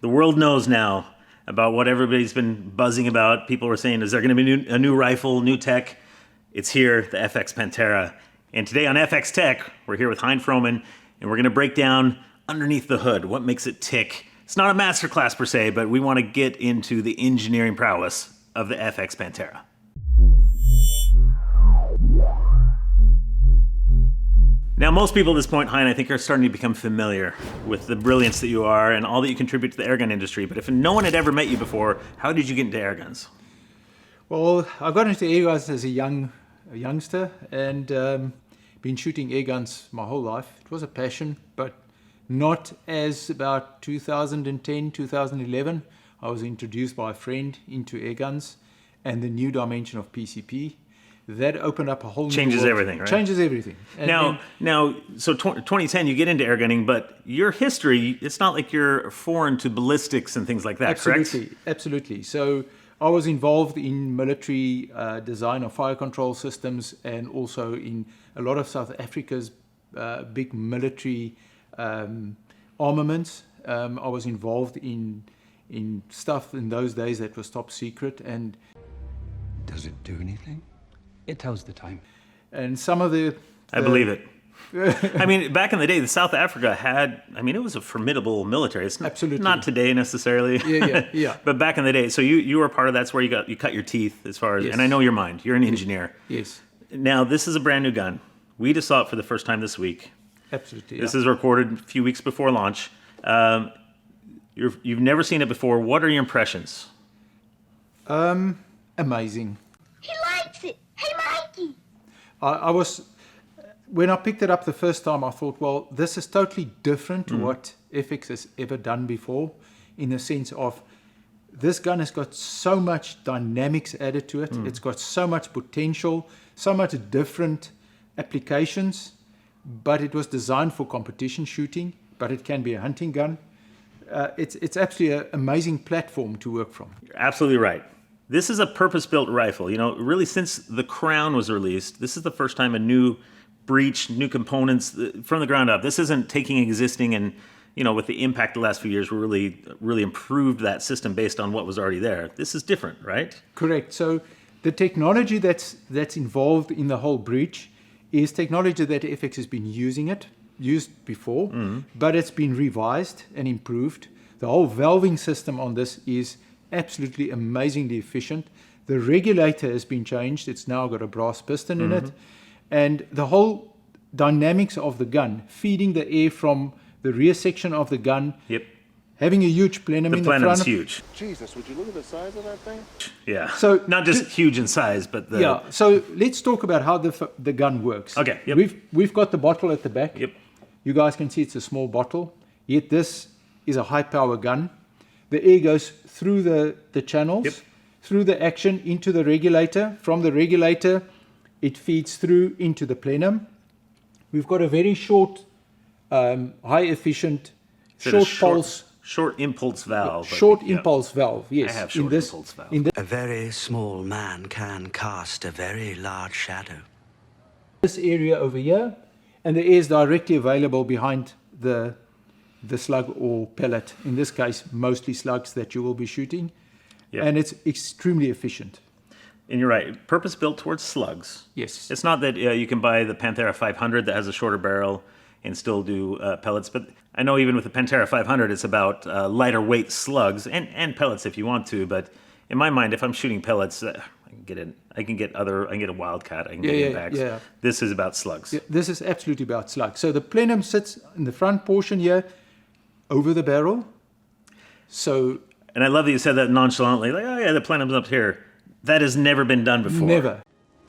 The world knows now about what everybody's been buzzing about. People were saying, is there going to be a new rifle, new tech? It's here, the FX Panthera. And today on FX Tech, we're here with Hein Frommann, and we're going to break down underneath the hood, what makes it tick. It's not a masterclass per se, but we want to get into the engineering prowess of the FX Panthera. Now, most people at this point, Hein, I think are starting to become familiar with the brilliance that you are and all that you contribute to the airgun industry. But if no one had ever met you before, how did you get into airguns? Well, I got into airguns as a youngster and been shooting airguns my whole life. It was a passion, but not as about 2010, 2011. I was introduced by a friend into airguns and the new dimension of PCP. That opened up a whole new Changes world. Everything, right? Changes everything. And So 2010, you get into airgunning, but your history, it's not like you're foreign to ballistics and things like that, correct? Absolutely. So I was involved in military design of fire control systems and also in a lot of South Africa's big military armaments. I was involved in stuff in those days that was top secret. And does it do anything? It tells the time. And some of the... I believe it. I mean, back in the day, South Africa had, it was a formidable military. It's Absolutely. Not today necessarily. Yeah. But back in the day, so you were part of that's where you cut your teeth as far as, Yes. and I know your mind, you're an engineer. Yes. Now, this is a brand new gun. We just saw it for the first time this week. Absolutely. This is recorded a few weeks before launch. You've never seen it before. What are your impressions? Amazing. He likes it. Hey, Mikey. When I picked it up the first time, I thought, well, this is totally different to what FX has ever done before, in the sense of this gun has got so much dynamics added to it. It's got so much potential, so much different applications, but it was designed for competition shooting, but it can be a hunting gun. It's absolutely an amazing platform to work from. You're absolutely right. This is a purpose-built rifle. Really since the Crown was released, this is the first time a new breech, new components from the ground up. This isn't taking existing and, with the impact the last few years, we really improved that system based on what was already there. This is different, right? Correct. So the technology that's involved in the whole breech is technology that FX has been used before, but it's been revised and improved. The whole valving system on this is absolutely amazingly efficient. The regulator has been changed. It's now got a brass piston in it. And the whole dynamics of the gun, feeding the air from the rear section of the gun, having a huge plenum in the front. The plenum's huge. Jesus, would you look at the size of that thing? Yeah. So not just huge in size, but the... Yeah, so let's talk about how the gun works. Okay, yep. We've got the bottle at the back. Yep. You guys can see it's a small bottle, yet this is a high-power gun. The air goes through the channels, through the action into the regulator. From the regulator, it feeds through into the plenum. We've got a very short, high-efficient, Short impulse valve. Impulse valve, yes. I have short impulse valve. A very small man can cast a very large shadow. This area over here, and the air is directly available behind the slug or pellet, in this case mostly slugs that you will be shooting, and it's extremely efficient. And you're right, purpose-built towards slugs. Yes. It's not that you can buy the Panthera 500 that has a shorter barrel and still do pellets, but I know even with the Panthera 500 it's about lighter weight slugs and pellets if you want to, but in my mind if I'm shooting pellets, I can get a Wildcat, I can get impacts. Yeah. This is about slugs. Yeah, this is absolutely about slugs. So the plenum sits in the front portion here, over the barrel. So, and I love that you said that nonchalantly, like, oh yeah, the plenum's up here. That has never been done before. Never.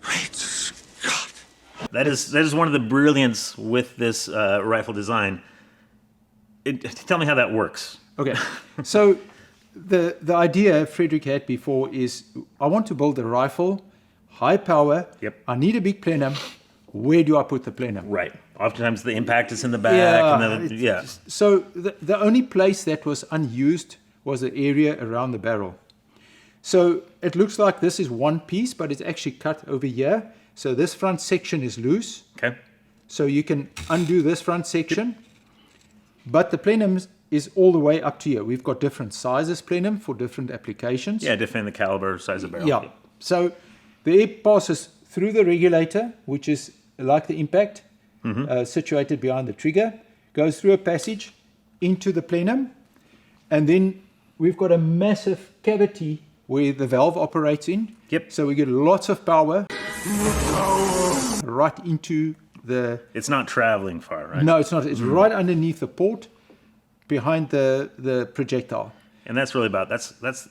Great Scott! That is one of the brilliance with this rifle design. Tell me how that works. Okay, so the idea Frederick had before is, I want to build a rifle, high power, I need a big plenum, where do I put the plenum? Right. Oftentimes the impact is in the back. So the only place that was unused was the area around the barrel. So it looks like this is one piece, but it's actually cut over here. So this front section is loose. Okay. So you can undo this front section, but the plenum is all the way up to here. We've got different sizes plenum for different applications. Yeah, defend the caliber, size of barrel. Yeah. So the air passes through the regulator, which is like the impact, situated behind the trigger, goes through a passage into the plenum, and then we've got a massive cavity where the valve operates in. Yep. So we get lots of power right into the... It's not traveling far, right? No, it's not. It's right underneath the port, behind the projectile. And that's really about, that's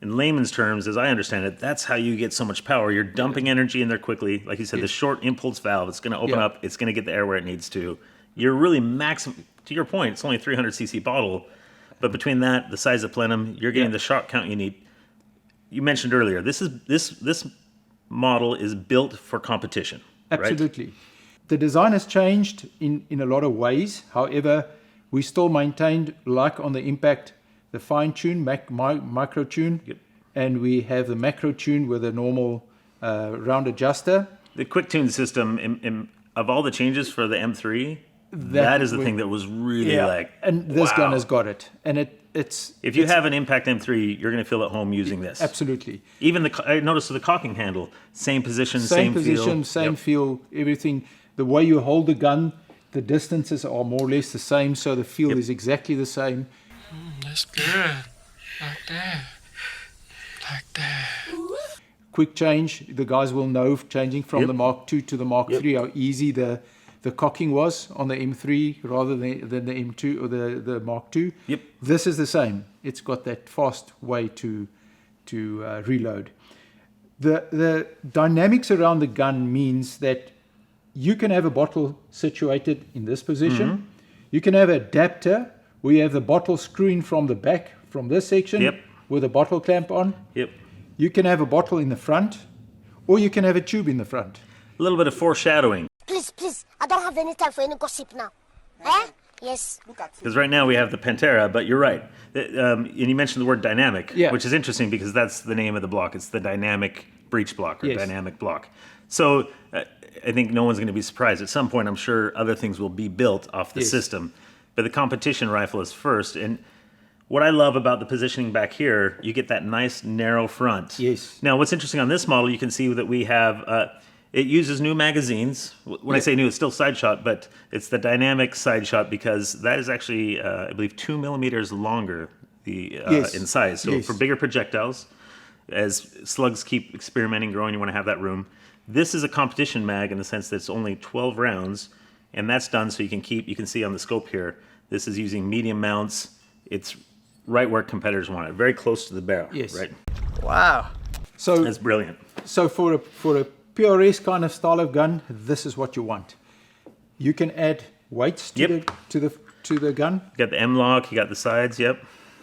in layman's terms, as I understand it, that's how you get so much power. You're dumping energy in there quickly. Like you said, the short impulse valve, it's going to open up, it's going to get the air where it needs to. You're really to your point, it's only a 300cc bottle, but between that, the size of plenum, you're getting the shot count you need. You mentioned earlier, this model is built for competition. Absolutely. Right? The design has changed in a lot of ways. However, we still maintained, like on the Impact, the fine tune, micro tune, and we have the macro tune with a normal round adjuster. The quick tune system, of all the changes for the M3, that is the thing that was really and this gun has got it, and it's. If you have an Impact M3, you're going to feel at home using this. Absolutely. Even I noticed the cocking handle, same position, same feel. Same feel, everything. The way you hold the gun, the distances are more or less the same, so the feel is exactly the same. That's good. Like that. Like that. Quick change. The guys will know, changing from the Mark II to the Mark III, how easy the cocking was on the M3 rather than the M2 or the Mark II. Yep. This is the same. It's got that fast way to reload. The dynamics around the gun means that you can have a bottle situated in this position. You can have an adapter where you have the bottle screwing from the back, from this section, with a bottle clamp on. You can have a bottle in the front, or you can have a tube in the front. A little bit of foreshadowing. Please, I don't have any time for any gossip now. Eh? Yes. Because right now we have the Panthera, but you're right. And you mentioned the word dynamic, which is interesting because that's the name of the block. It's the dynamic breech block or dynamic block. So I think no one's going to be surprised. At some point, I'm sure other things will be built off the system. But the competition rifle is first. And what I love about the positioning back here, you get that nice narrow front. Yes. Now, what's interesting on this model, you can see that we have, it uses new magazines. When I say new, it's still side shot, but it's the dynamic side shot because that is actually, I believe, 2 millimeters longer in size. So for bigger projectiles, as slugs keep experimenting, growing, you want to have that room. This is a competition mag in the sense that it's only 12 rounds, and that's done so you can see on the scope here, this is using medium mounts. It's right where competitors want it, very close to the barrel. Right? Wow. So that's brilliant. So for a PRS kind of style of gun, this is what you want. You can add weights to the gun. You got the M-lock, you got the sides,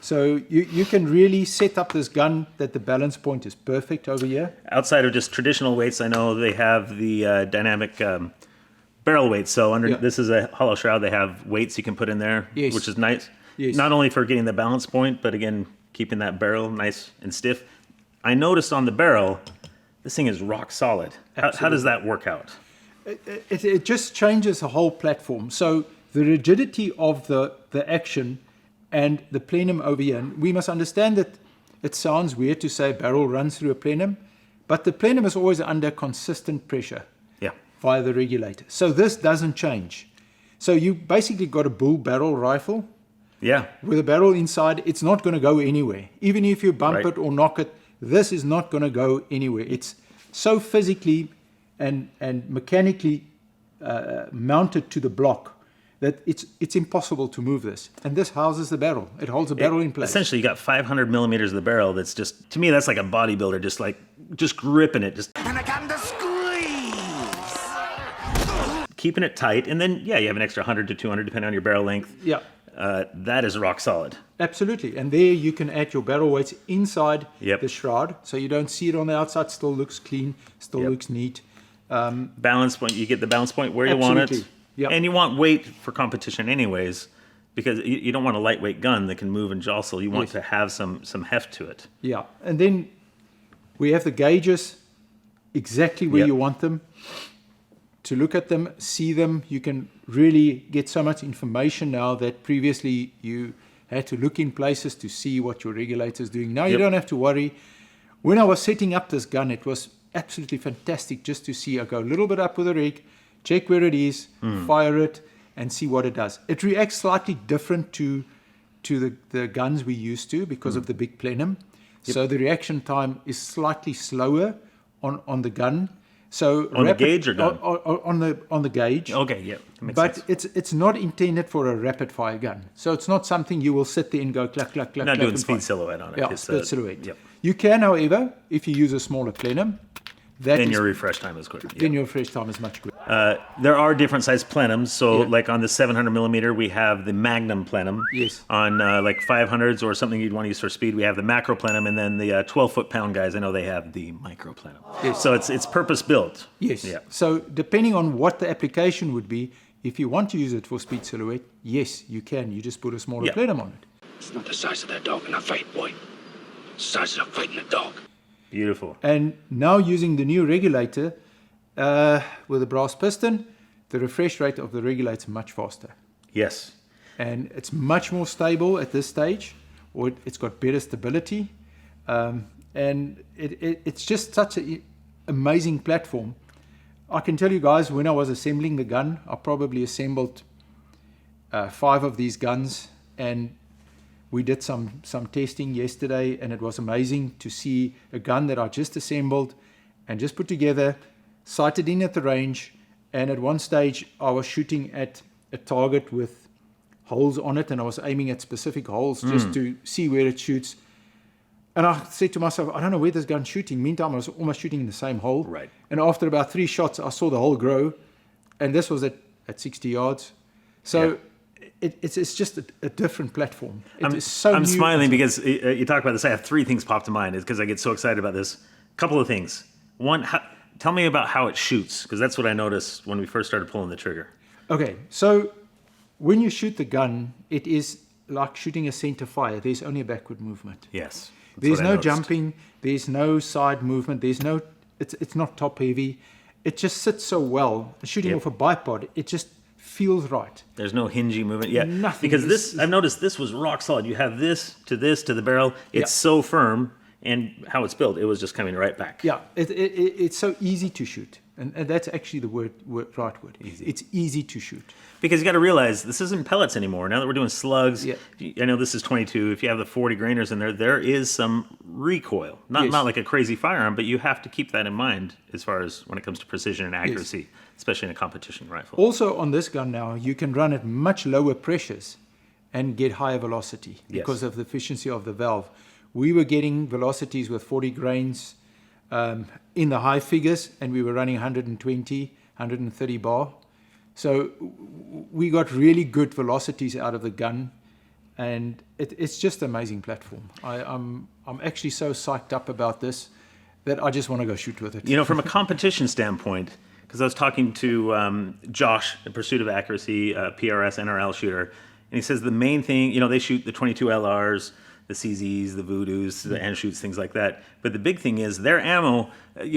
So you can really set up this gun that the balance point is perfect over here. Outside of just traditional weights, I know they have the dynamic barrel weights. So this is a hollow shroud. They have weights you can put in there, which is nice. Not only for getting the balance point, but again, keeping that barrel nice and stiff. I noticed on the barrel, this thing is rock solid. How does that work out? It just changes the whole platform. So the rigidity of the action and the plenum over here. And we must understand that it sounds weird to say barrel runs through a plenum, but the plenum is always under consistent pressure via the regulator. So this doesn't change. So you basically got a bull barrel rifle. With a barrel inside, it's not going to go anywhere. Even if you bump it or knock it, this is not going to go anywhere. It's so physically and mechanically mounted to the block that it's impossible to move this. And this houses the barrel. It holds the barrel in place. Essentially, you got 500 millimeters of the barrel that's just, to me, that's like a bodybuilder, just gripping it. And I got the squeeze! Keeping it tight. And then, you have an extra 100 to 200, depending on your barrel length. That is rock solid. Absolutely. And there you can add your barrel weights inside the shroud. So you don't see it on the outside. Still looks clean. Still looks neat. Balance point. You get the balance point where you want it. And you want weight for competition anyways, because you don't want a lightweight gun that can move and jostle. You want to have some heft to it. And then we have the gauges exactly where you want them. to look at them, see them. You can really get so much information now that previously you had to look in places to see what your regulator is doing. Now you don't have to worry. When I was setting up this gun, it was absolutely fantastic just to see. I go a little bit up with the rig, check where it is, fire it, and see what it does. It reacts slightly different to the guns we used to because of the big plenum. So the reaction time is slightly slower on the gun. So On the gauge or gun? On the gauge. Okay, yeah, that makes But sense. it's not intended for a rapid fire gun. So it's not something you will sit there and go clack, clack, clack, Not clack. doing and speed fire. silhouette on it. Yeah, It's, speed silhouette. Yep. You can, however, if you use a smaller plenum, Then your refresh time is quicker. then your fresh time is much quicker. There are different size plenums. So, Yeah. like on the 700 millimeter, we have the Magnum plenum. Yes. On like 500s or something you'd want to use for speed, we have the macro plenum, and then the 12 foot-pound guys. I know they have the micro plenum. Yes. So it's purpose built. Yes. Yeah. So depending on what the application would be, if you want to use it for speed silhouette, yes, you can. You just put a smaller Yeah. plenum on it. It's not the size of that dog in a fight, boy. It's the size of fighting a dog. Beautiful. And now using the new regulator with a brass piston, the refresh rate of the regulator is much faster. Yes. And it's much more stable at this stage, or it's got better stability. And it's just such an amazing platform. I can tell you guys, when I was assembling the gun, I probably assembled 5 of these guns, and we did some testing yesterday, and it was amazing to see a gun that I just assembled and just put together, sighted in at the range, and at one stage I was shooting at a target with holes on it, and I was aiming at specific holes just to see where it shoots. And I said to myself, I don't know where this gun's shooting. Meantime, I was almost shooting in the same hole. Right. And after about 3 shots, I saw the hole grow, and this was at 60 yards. So it's just a different platform. It is so I'm new. smiling because you talk about this. I have 3 things pop to mind because I get so excited about this. Couple of things. One, tell me about how it shoots, because that's what I noticed when we first started pulling the trigger. Okay, so when you shoot the gun, it is like shooting a center fire. There's only a backward movement. Yes. that's There's what I no noticed. jumping. There's no side movement. There's no. It's not top heavy. It just sits so well. Shooting Yep. off a bipod, it just feels right. There's no hingy movement. Yeah. Nothing. Because This this, I've noticed this was rock solid. You have this to the barrel. It's Yeah. so firm, and how it's built, it was just coming right back. Yeah, it's so easy to shoot, and that's actually the right word. Easy. It's easy to shoot. Because you got to realize this isn't pellets anymore. Now that we're doing slugs, Yeah. I know this is 22. If you have the 40 grainers in there, there is some recoil. Not Yes. not like a crazy firearm, but you have to keep that in mind as far as when it comes to precision and accuracy, especially in a competition rifle. Also, on this gun now, you can run at much lower pressures and get higher velocity because of the efficiency of the valve. We were getting velocities with 40 grains in the high figures, and we were running 120, 130 bar. So we got really good velocities out of the gun, and it's just an amazing platform. I'm actually so psyched up about this that I just want to go shoot with it. You know, from a competition standpoint, because I was talking to Josh, the Pursuit of Accuracy, PRS, NRL shooter, and he says the main thing, they shoot the 22 LRs, the CZs, the Voodoos, the Anshoots, things like that. But the big thing is their ammo,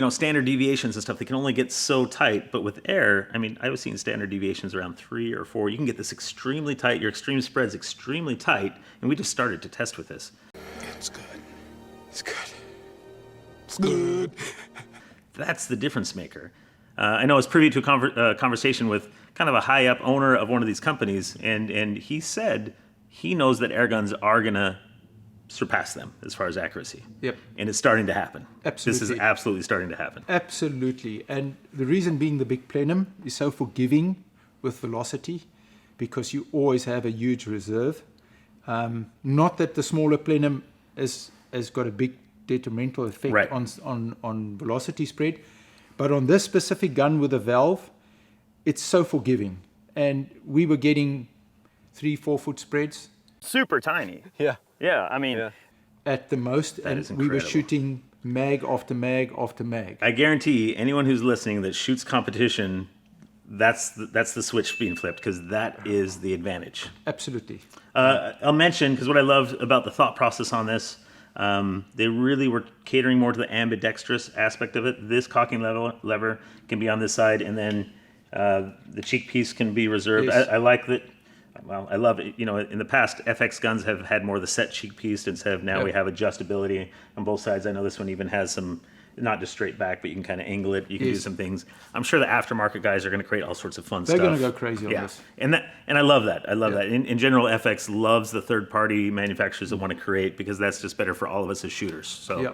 standard deviations and stuff, they can only get so tight. But with air, I was seeing standard deviations around 3 or 4. You can get this extremely tight. Your extreme spread's extremely tight. And we just started to test with this. It's good. It's good. It's good. That's the difference maker. I know I was privy to a conversation with kind of a high-up owner of one of these companies, and he said he knows that air guns are going to surpass them as far as accuracy. Yep. And it's starting to happen. Absolutely. This is absolutely starting to happen. Absolutely. And the reason being the big plenum is so forgiving with velocity because you always have a huge reserve. Not that the smaller plenum has got a big detrimental effect Right. on velocity spread, but on this specific gun with a valve, it's so forgiving. And we were getting 3-4 foot spreads Super tiny. Yeah. Yeah, at the most, That and is we were incredible. shooting mag after mag after mag. I guarantee anyone who's listening that shoots competition, that's the switch being flipped, because that is the advantage. Absolutely. I'll mention, because what I love about the thought process on this, they really were catering more to the ambidextrous aspect of it. This cocking lever can be on this side, and then The cheek piece can be reserved. Yes. I like that. Well, I love it. You know, in the past, FX guns have had more of the set cheek piece instead of now we have adjustability on both sides. I know this one even has some, not just straight back, but you can kind of angle it. You can do some things. I'm sure the aftermarket guys are going to create all sorts of fun stuff. They're going to go crazy on this. And I love that. I love that. In general, FX loves the third-party manufacturers that want to create because that's just better for all of us as shooters. So.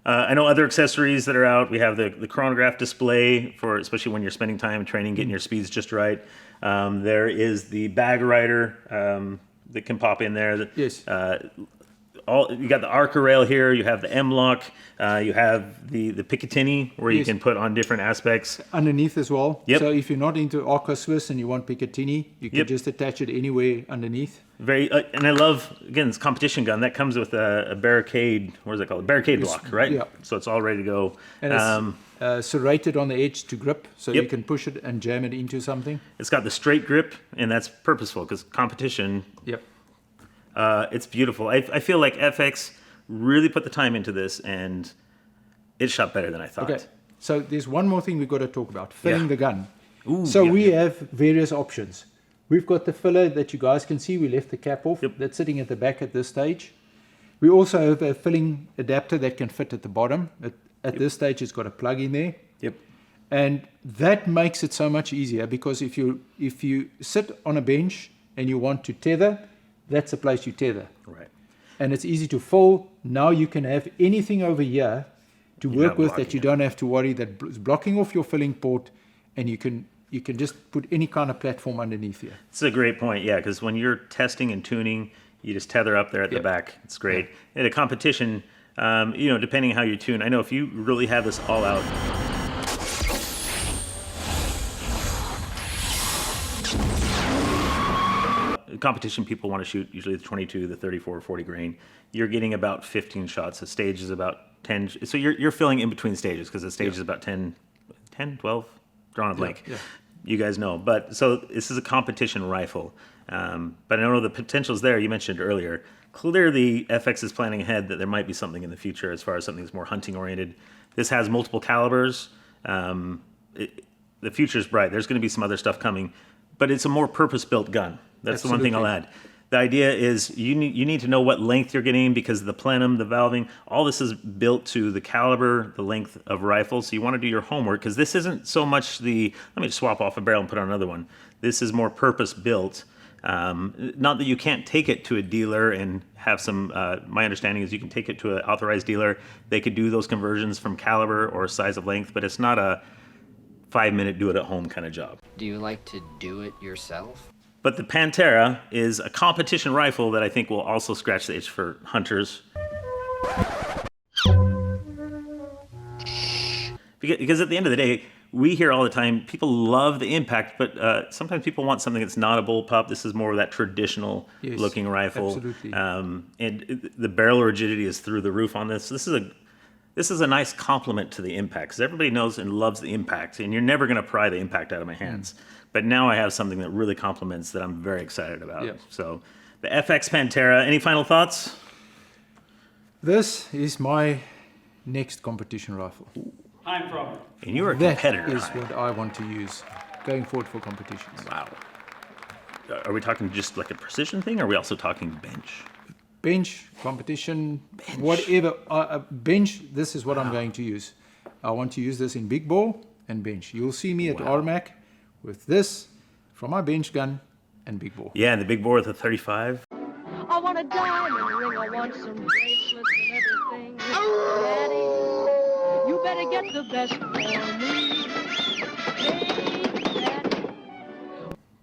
I know other accessories that are out. We have the chronograph display for, especially when you're spending time training, getting your speeds just right. There is the bag rider that can pop in there. Yes. You got the Arca rail here. You have the M-lock. You have the Picatinny where you can put on different aspects. Underneath as well. Yep. So if you're not into Arca Swiss and you want Picatinny, you can just attach it anywhere underneath. And I love, again, this competition gun that comes with a barricade. What is it called? A barricade block, right? Yeah. So it's all ready to go. And it's serrated on the edge to grip, so you can push it and jam it into something. It's got the straight grip, and that's purposeful because competition. Yep. It's beautiful. I feel like FX really put the time into this, and it shot better than I thought. Okay. So there's one more thing we've got to talk about: filling the gun. Ooh, we have various options. We've got the filler that you guys can see. We left the cap off. That's sitting at the back at this stage. We also have a filling adapter that can fit at the bottom. At this stage, it's got a plug in there. Yep. And that makes it so much easier because if you sit on a bench and you want to tether, that's the place you tether. Right. And it's easy to fold. Now you can have anything over here to work with that you don't have to worry that is blocking off your filling port, and you can just put any kind of platform underneath here. It's a great point, yeah, because when you're testing and tuning, you just tether up there at the back. It's great. At a competition, depending how you tune, I know if you really have this all out. Competition people want to shoot usually the 22, the 34, 40 grain. You're getting about 15 shots. The stage is about 10. So you're filling in between stages because the stage is about 10, 12, drawing a blank. You guys know. But so this is a competition rifle. But I know the potential's there. You mentioned earlier. Clearly, FX is planning ahead that there might be something in the future as far as something that's more hunting oriented. This has multiple calibers. The future's bright. There's going to be some other stuff coming, but it's a more purpose-built gun. That's the one thing I'll add. The idea is you need to know what length you're getting because of the plenum, the valving. All this is built to the caliber, the length of rifles. So you want to do your homework because this isn't so much let me just swap off a barrel and put on another one. This is more purpose-built. Not that you can't take it to a dealer and have some, my understanding is you can take it to an authorized dealer. They could do those conversions from caliber or size of length, but it's not a 5-minute do-it-at-home kind of job. Do you like to do it yourself? But the Panthera is a competition rifle that I think will also scratch the itch for hunters. Because at the end of the day, we hear all the time, people love the impact, but sometimes people want something that's not a bullpup. This is more of that traditional looking rifle. Absolutely. And the barrel rigidity is through the roof on this. This is a nice complement to the impact because everybody knows and loves the impact, and you're never going to pry the impact out of my hands. But now I have something that really complements that I'm very excited about. So the FX Panthera, any final thoughts? This is my next competition rifle. Hein Frommann. And you're a competitor. That is what I want to use going forward for competitions. Wow. Are we talking just like a precision thing, or are we also talking bench? Bench, competition, whatever. Bench, this is what I'm going to use. I want to use this in big bore and bench. You'll see me at RMAC with this from my bench gun and big bore. Yeah, and the big bore with the 35. I want a diamond ring, I want some bracelets and everything. Daddy, you better get the best for me. Hey, Daddy.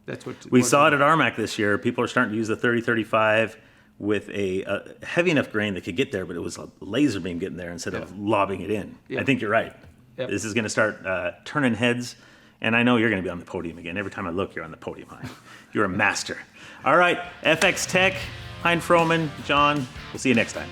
That's what we saw it at RMAC this year. People are starting to use the 30-35 with a heavy enough grain that could get there, but it was a laser beam getting there instead of lobbing it in. I think you're right. This is going to start turning heads. And I know you're going to be on the podium again. Every time I look, you're on the podium, Hein. You're a master. All right, FX Tech, Hein Frommann, John. We'll see you next time.